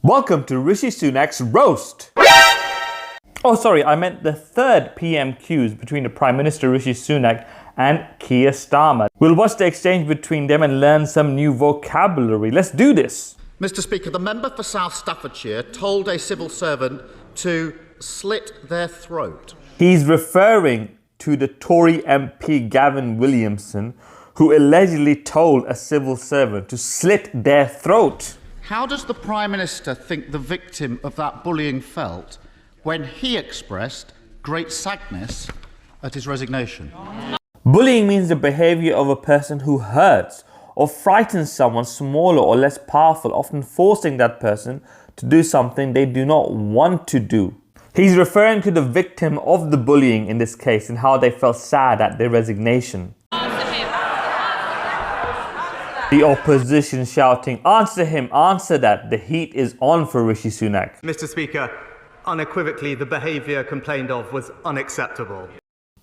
Welcome to Rishi Sunak's roast. Oh, sorry, I meant the third PMQs between the Prime Minister Rishi Sunak and Keir Starmer. We'll watch the exchange between them and learn some new vocabulary. Let's do this. Mr. Speaker, the member for South Staffordshire told a civil servant to slit their throat. He's referring to the Tory MP Gavin Williamson, who allegedly told a civil servant to slit their throat. How does the Prime Minister think the victim of that bullying felt when he expressed great sadness at his resignation? Bullying means the behavior of a person who hurts or frightens someone smaller or less powerful, often forcing that person to do something they do not want to do. He's referring to the victim of the bullying in this case and how they felt sad at their resignation. The opposition shouting, "Answer him, answer that." The heat is on for Rishi Sunak. Mr. Speaker, unequivocally, the behaviour complained of was unacceptable.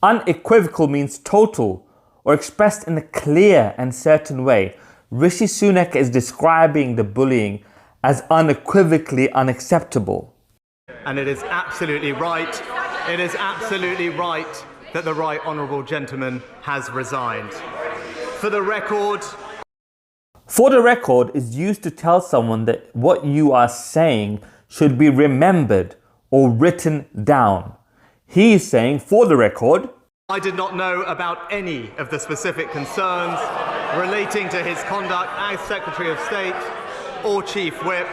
Unequivocal means total or expressed in a clear and certain way. Rishi Sunak is describing the bullying as unequivocally unacceptable. And it is absolutely right that the Right Honourable Gentleman has resigned. For the record is used to tell someone that what you are saying should be remembered or written down. He is saying, for the record, I did not know about any of the specific concerns relating to his conduct as Secretary of State or Chief Whip,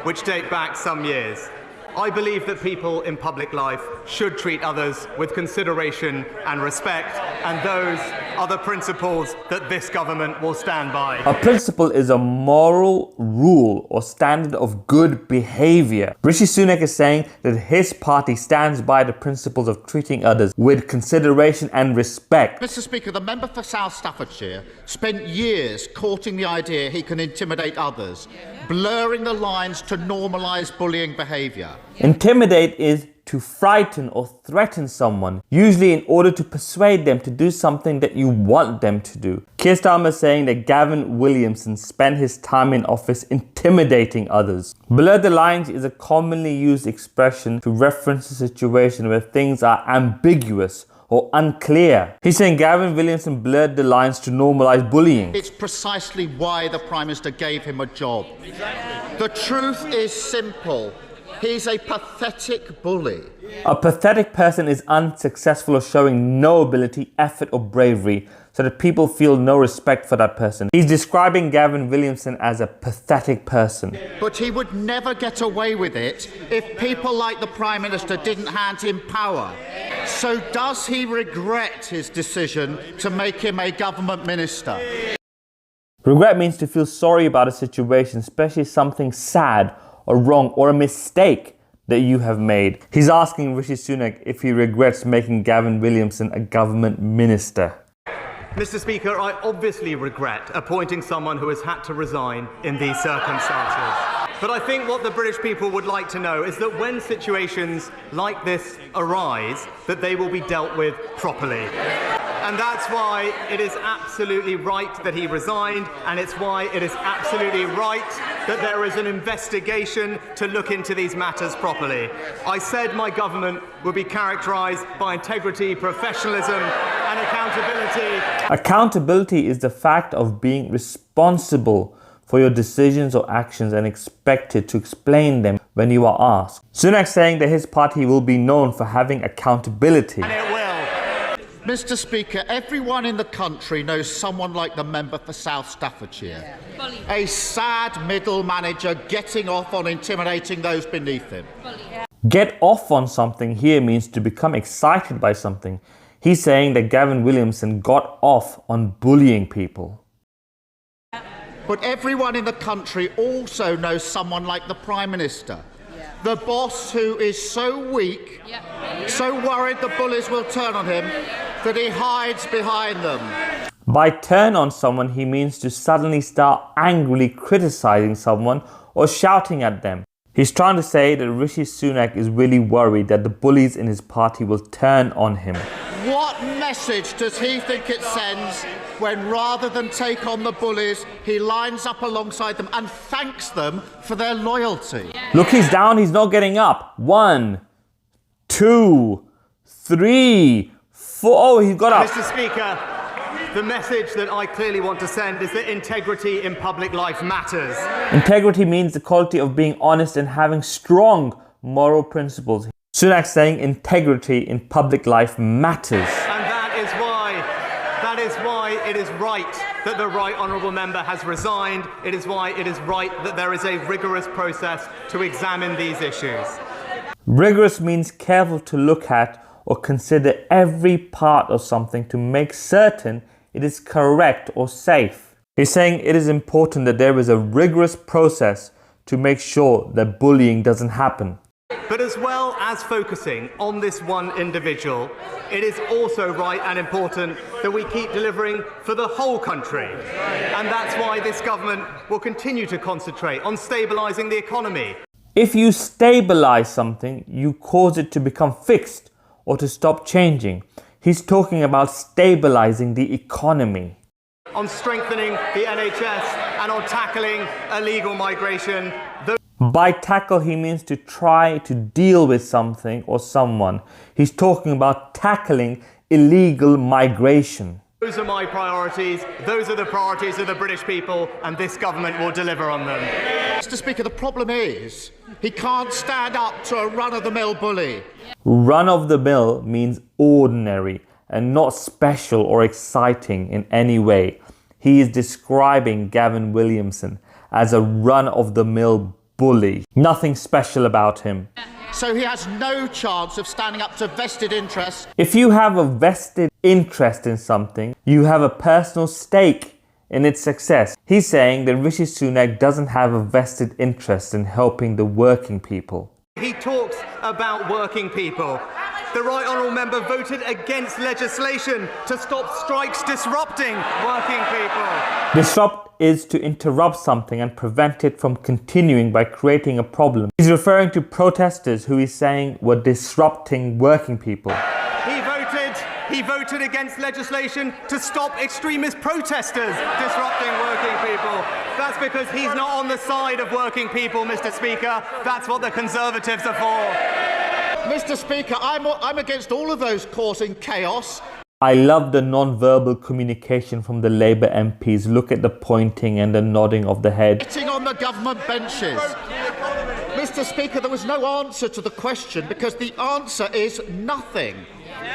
which date back some years. I believe that people in public life should treat others with consideration and respect, and those are the principles that this government will stand by. A principle is a moral rule or standard of good behavior. Rishi Sunak is saying that his party stands by the principles of treating others with consideration and respect. Mr. Speaker, the member for South Staffordshire spent years courting the idea he can intimidate others, blurring the lines to normalise bullying behaviour. Intimidate is to frighten or threaten someone, usually in order to persuade them to do something that you want them to do. Keir Starmer is saying that Gavin Williamson spent his time in office intimidating others. Blur the lines is a commonly used expression to reference a situation where things are ambiguous or unclear. He's saying Gavin Williamson blurred the lines to normalise bullying. It's precisely why the Prime Minister gave him a job. The truth is simple. He's a pathetic bully. A pathetic person is unsuccessful or showing no ability, effort or bravery, so that people feel no respect for that person. He's describing Gavin Williamson as a pathetic person. But he would never get away with it if people like the Prime Minister didn't hand him power. So does he regret his decision to make him a government minister? Regret means to feel sorry about a situation, especially something sad or wrong or a mistake that you have made. He's asking Rishi Sunak if he regrets making Gavin Williamson a government minister. Mr. Speaker, I obviously regret appointing someone who has had to resign in these circumstances. But I think what the British people would like to know is that when situations like this arise, that they will be dealt with properly. And that's why it is absolutely right that he resigned, and it's why it is absolutely right that there is an investigation to look into these matters properly. I said my government would be characterised by integrity, professionalism and accountability. Accountability is the fact of being responsible for your decisions or actions and expected to explain them when you are asked. Sunak saying that his party will be known for having accountability. And it will. Mr. Speaker, everyone in the country knows someone like the member for South Staffordshire. A sad middle manager getting off on intimidating those beneath him. Get off on something here means to become excited by something. He's saying that Gavin Williamson got off on bullying people. But everyone in the country also knows someone like the Prime Minister. The boss who is so weak, so worried the bullies will turn on him, that he hides behind them. By turn on someone, he means to suddenly start angrily criticizing someone or shouting at them. He's trying to say that Rishi Sunak is really worried that the bullies in his party will turn on him. What message does he think it sends when, rather than take on the bullies, he lines up alongside them and thanks them for their loyalty? Look, he's down, he's not getting up. 1, 2, 3, 4. Oh, he got up. Mr. Speaker, the message that I clearly want to send is that integrity in public life matters. Integrity means the quality of being honest and having strong moral principles. Sunak saying integrity in public life matters. And that is why it is right that the Right Honourable Member has resigned. It is why it is right that there is a rigorous process to examine these issues. Rigorous means careful to look at or consider every part of something to make certain it is correct or safe. He's saying it is important that there is a rigorous process to make sure that bullying doesn't happen. But as well as focusing on this one individual, it is also right and important that we keep delivering for the whole country. And that's why this government will continue to concentrate on stabilising the economy. If you stabilise something, you cause it to become fixed or to stop changing. He's talking about stabilising the economy. On strengthening the NHS and on tackling illegal migration. By tackle, he means to try to deal with something or someone. He's talking about tackling illegal migration. Those are my priorities. Those are the priorities of the British people, and this government will deliver on them. Mr. Speaker, the problem is he can't stand up to a run-of-the-mill bully. Run-of-the-mill means ordinary and not special or exciting in any way. He is describing Gavin Williamson as a run-of-the-mill bully. Nothing special about him. So he has no chance of standing up to vested interests. If you have a vested interest in something, you have a personal stake in its success. He's saying that Rishi Sunak doesn't have a vested interest in helping the working people. He talks about working people. The Right Honourable Member voted against legislation to stop strikes disrupting working people. Disrupt is to interrupt something and prevent it from continuing by creating a problem. He's referring to protesters who he's saying were disrupting working people. He voted against legislation to stop extremist protesters disrupting working people. That's because he's not on the side of working people, Mr. Speaker. That's what the Conservatives are for. Mr. Speaker, I'm against all of those causing chaos. I love the non-verbal communication from the Labour MPs. Look at the pointing and the nodding of the head. Sitting on the government benches. Mr. Speaker, there was no answer to the question because the answer is nothing.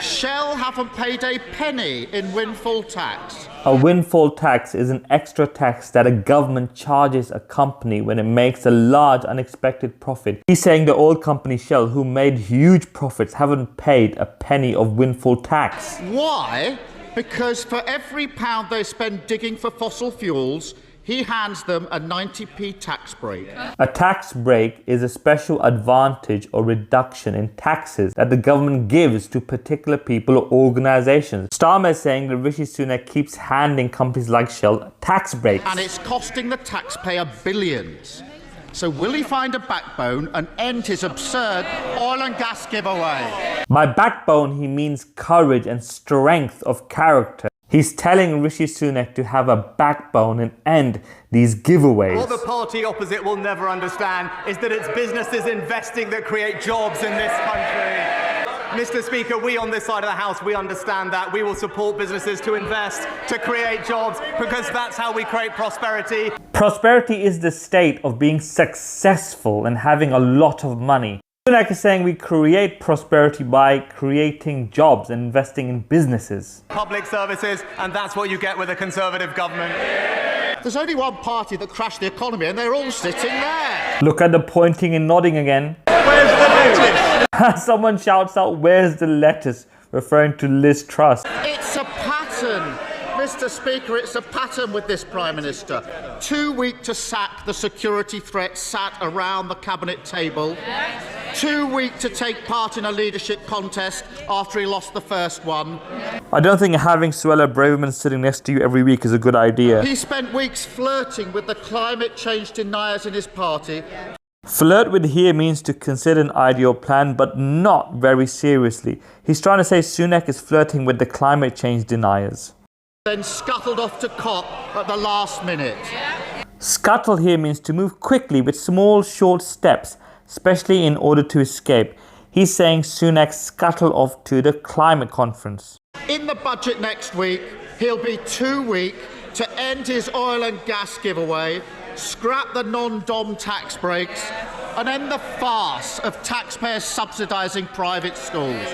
Shell haven't paid a penny in windfall tax. A windfall tax is an extra tax that a government charges a company when it makes a large unexpected profit. He's saying the oil company Shell, who made huge profits, haven't paid a penny of windfall tax. Why? Because for every pound they spend digging for fossil fuels, he hands them a 90p tax break. A tax break is a special advantage or reduction in taxes that the government gives to particular people or organisations. Starmer is saying that Rishi Sunak keeps handing companies like Shell tax breaks. And it's costing the taxpayer billions. So will he find a backbone and end his absurd oil and gas giveaway? By backbone, he means courage and strength of character. He's telling Rishi Sunak to have a backbone and end these giveaways. What the party opposite will never understand is that it's businesses investing that create jobs in this country. Mr. Speaker, we on this side of the House, we understand that. We will support businesses to invest, to create jobs, because that's how we create prosperity. Prosperity is the state of being successful and having a lot of money. Sunak is saying we create prosperity by creating jobs and investing in businesses. Public services, and that's what you get with a Conservative government. There's only one party that crashed the economy and they're all sitting there. Look at the pointing and nodding again. Where's the lettuce? Someone shouts out, "Where's the lettuce?" referring to Liz Truss. It's a pattern. Mr. Speaker, it's a pattern with this Prime Minister. Too weak to sack the security threat sat around the cabinet table. Too weak to take part in a leadership contest after he lost the first one. I don't think having Suella Braverman sitting next to you every week is a good idea. He spent weeks flirting with the climate change deniers in his party. Flirt with here means to consider an idea or plan, but not very seriously. He's trying to say Sunak is flirting with the climate change deniers. Then scuttled off to cop at the last minute. Scuttle here means to move quickly with small, short steps, especially in order to escape. He's saying Sunak scuttled off to the climate conference. In the budget next week, he'll be too weak to end his oil and gas giveaway, scrap the non-dom tax breaks, and end the farce of taxpayers subsidising private schools.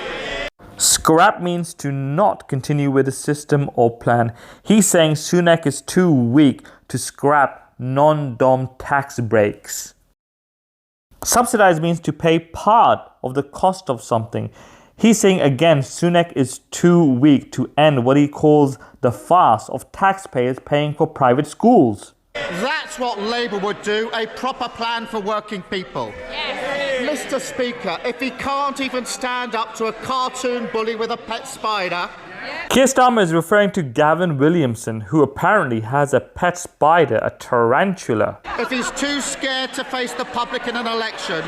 Scrap means to not continue with the system or plan. He's saying Sunak is too weak to scrap non-dom tax breaks. Subsidise means to pay part of the cost of something. He's saying again Sunak is too weak to end what he calls the farce of taxpayers paying for private schools. That's what Labour would do, a proper plan for working people. Yes. Mr. Speaker, if he can't even stand up to a cartoon bully with a pet spider... Keir Starmer is referring to Gavin Williamson, who apparently has a pet spider, a tarantula. If he's too scared to face the public in an election,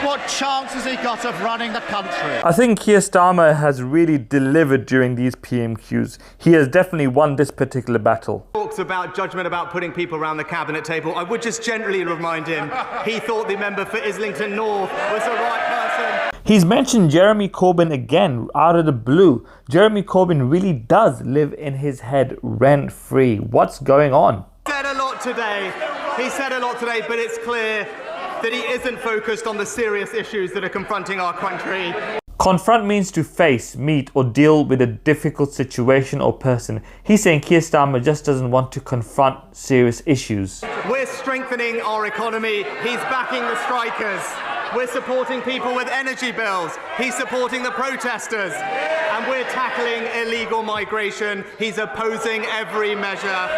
what chance has he got of running the country? I think Keir Starmer has really delivered during these PMQs. He has definitely won this particular battle. Talks about judgment about putting people around the cabinet table. I would just generally remind him he thought the member for Islington North was the right person. He's mentioned Jeremy Corbyn again out of the blue. Jeremy Corbyn really does live in his head rent-free. What's going on? He said a lot today, but it's clear that he isn't focused on the serious issues that are confronting our country. Confront means to face, meet, or deal with a difficult situation or person. He's saying Keir Starmer just doesn't want to confront serious issues. We're strengthening our economy. He's backing the strikers. We're supporting people with energy bills. He's supporting the protesters. And we're tackling illegal migration. He's opposing every measure.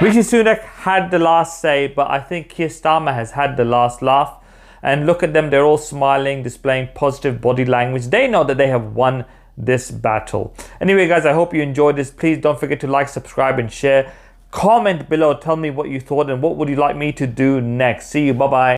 Rishi Sunak had the last say, but I think Keir Starmer has had the last laugh. And look at them, they're all smiling, displaying positive body language. They know that they have won this battle. Anyway, guys, I hope you enjoyed this. Please don't forget to like, subscribe, and share. Comment below, tell me what you thought and what would you like me to do next. See you, bye-bye.